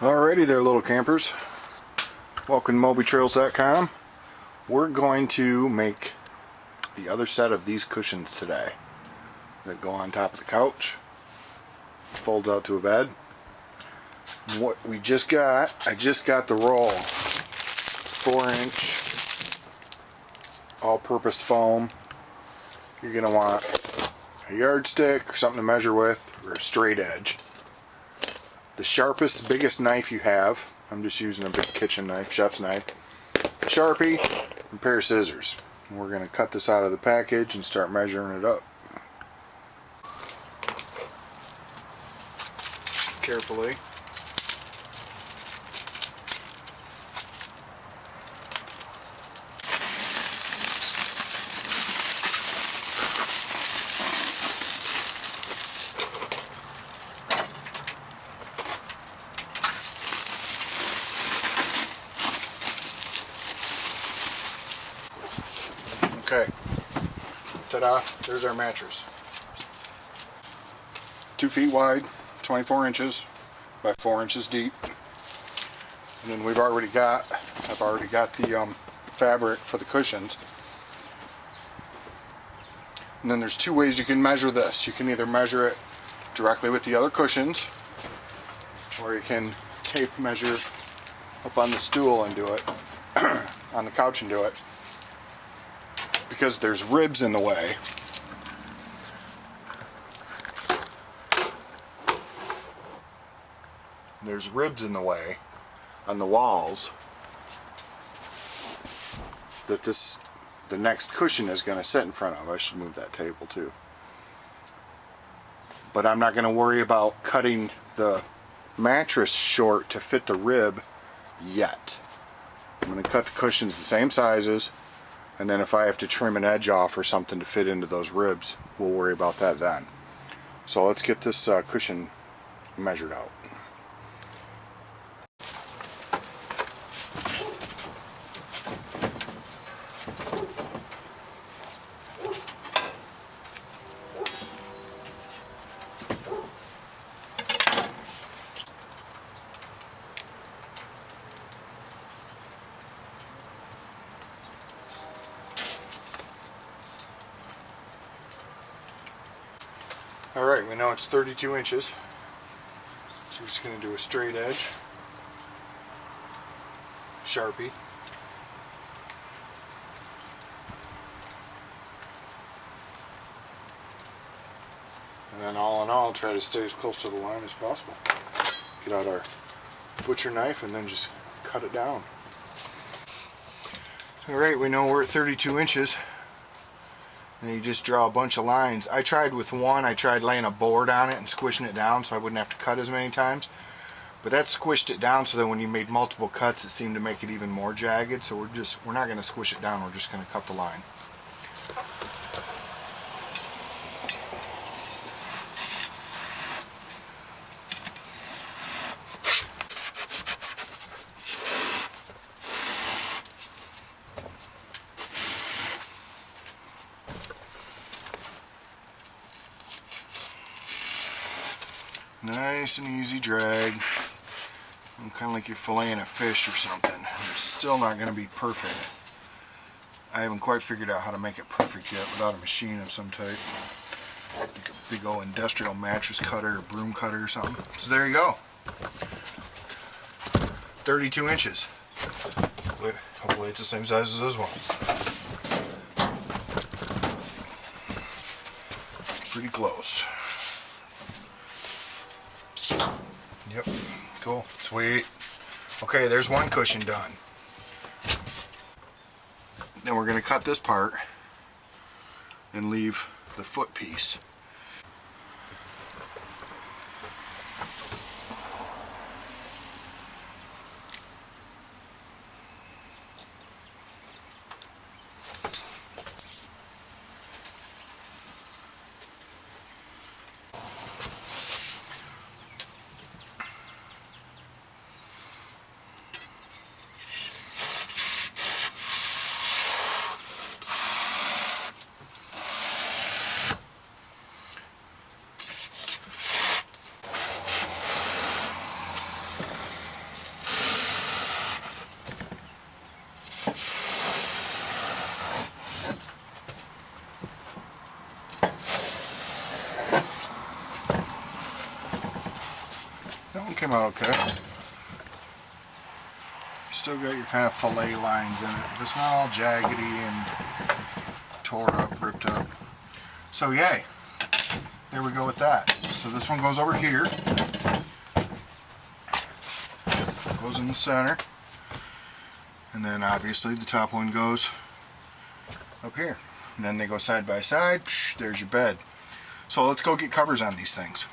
Alrighty there, little campers. Welcome to MobyTrails.com. We're going to make the other set of these cushions today that go on top of the couch. Folds out to a bed. What we just got, I just got the roll. 4-inch all-purpose foam. You're going to want a yardstick or something to measure with, or a straight edge. The sharpest, biggest knife you have. I'm just using a big kitchen knife, chef's knife. A Sharpie, and a pair of scissors. And we're going to cut this out of the package and start measuring it up. Carefully. Okay, ta-da, there's our mattress. 2 feet wide, 24 inches by 4 inches deep. And then I've already got the fabric for the cushions. And then there's 2 ways you can measure this. You can either measure it directly with the other cushions, or you can tape measure up on the stool and do it, on the couch and do it. Because there's ribs in the way. There's ribs in the way on the walls that the next cushion is going to sit in front of. I should move that table too. But I'm not going to worry about cutting the mattress short to fit the rib yet. I'm going to cut the cushions the same sizes. And then if I have to trim an edge off or something to fit into those ribs, we'll worry about that then. So let's get this cushion measured out. Alright, we know it's 32 inches. So we're just going to do a straight edge. Sharpie. And then all in all, try to stay as close to the line as possible. Get out our butcher knife and then just cut it down. Alright, we know we're at 32 inches. And you just draw a bunch of lines. I tried with one, I tried laying a board on it and squishing it down so I wouldn't have to cut as many times. But that squished it down so that when you made multiple cuts it seemed to make it even more jagged. So we're not going to squish it down, we're just going to cut the line. Nice and easy drag. Kind of like you're filleting a fish or something. It's still not going to be perfect. I haven't quite figured out how to make it perfect yet without a machine of some type. Like a big old industrial mattress cutter or broom cutter or something. So there you go. 32 inches. Hopefully it's the same size as this one. Pretty close. Yep, cool, sweet. Okay, there's one cushion done. Then we're going to cut this part and leave the foot piece. That one came out okay. Still got your kind of fillet lines in it, but it's not all jaggedy and tore up, ripped up. So yay, there we go with that. So this one goes over here, goes in the center, and then obviously the top one goes up here. And then they go side by side. Psh, there's your bed. So let's go get covers on these things.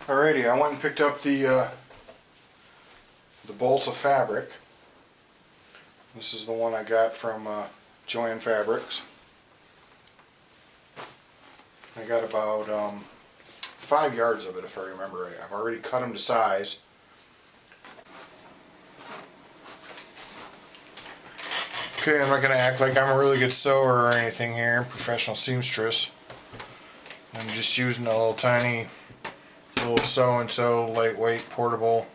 Alrighty, I went and picked up the bolts of fabric. This is the one I got from Jo-Ann Fabrics. I got about 5 yards of it, if I remember right. I've already cut them to size. Okay, I'm not going to act like I'm a really good sewer or anything here, professional seamstress. I'm just using a little tiny little so-and-so lightweight portable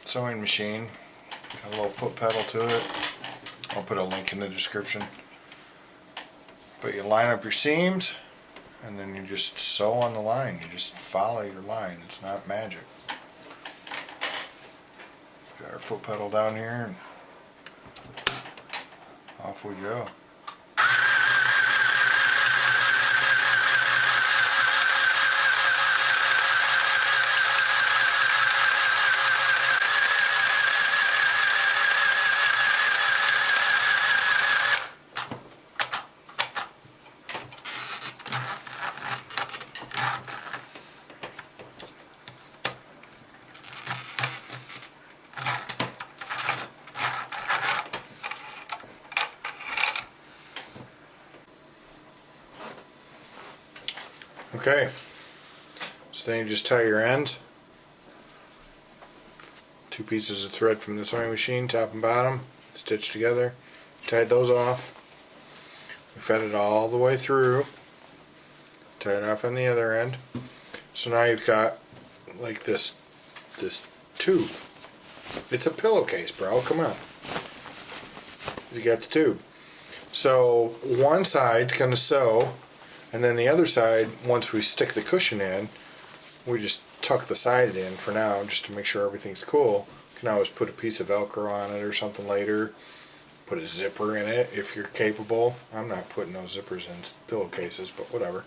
sewing machine. Got a little foot pedal to it. I'll put a link in the description. But you line up your seams and then you just sew on the line. You just follow your line. It's not magic. Got our foot pedal down here and off we go. Okay, so then you just tie your ends. 2 pieces of thread from the sewing machine, top and bottom, stitched together. Tied those off. We fed it all the way through. Tie it off on the other end. So now you've got like this tube. It's a pillowcase, bro. Come on. You got the tube. So one side's gonna sew. And then the other side, once we stick the cushion in, we just tuck the sides in for now, just to make sure everything's cool. You can always put a piece of Velcro on it or something later. Put a zipper in it if you're capable. I'm not putting no zippers in pillowcases, but whatever.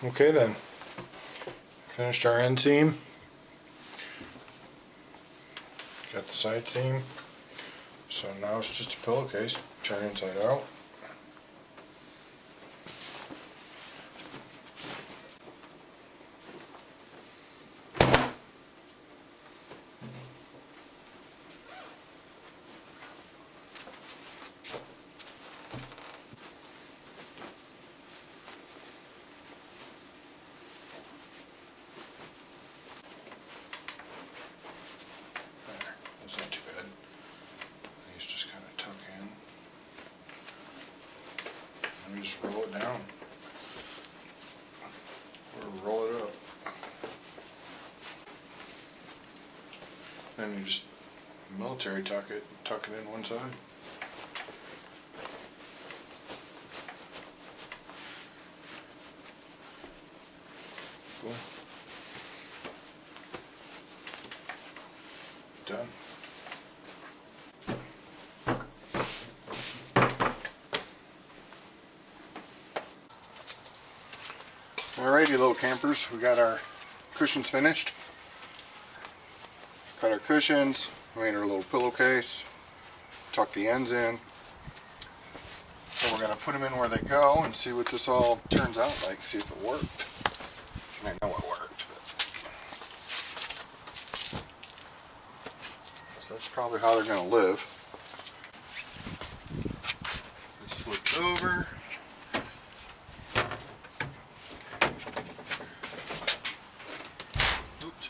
Okay then, finished our end seam, got the side seam, so now it's just a pillowcase, turn inside out. That's not too bad. These just kind of tuck in. And we just roll it down. Or roll it up. Then you just military tuck it in one side. Cool. Done. Alrighty, little campers, we got our cushions finished. Cut our cushions, made our little pillowcase, tuck the ends in. So we're going to put them in where they go and see what this all turns out like, see if it worked. I know it worked. So that's probably how they're going to live. This flips over. Oops.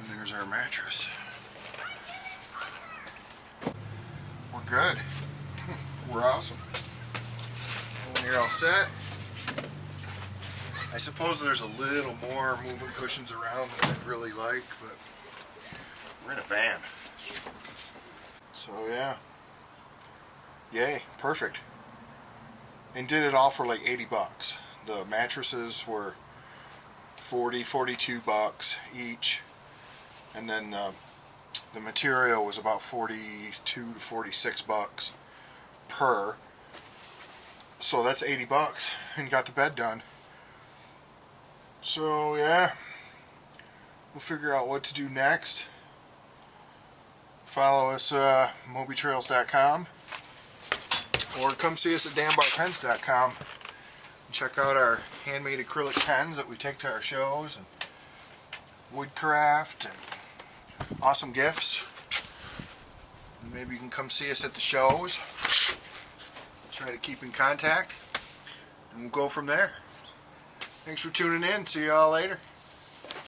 There's our mattress. We're good. We're awesome. When you're all set, I suppose there's a little more moving cushions around than I'd really like, but we're in a van. So yeah. Yay, perfect. And did it all for like 80 bucks. The mattresses were 42 bucks each. And then the material was about 42 to 46 bucks per. So that's 80 bucks and got the bed done. So yeah, we'll figure out what to do next. Follow us mobytrails.com or come see us at danbarpens.com and check out our handmade acrylic pens that we take to our shows and woodcraft and awesome gifts. Maybe you can come see us at the shows. Try to keep in contact, and we'll go from there. Thanks for tuning in. See you all later.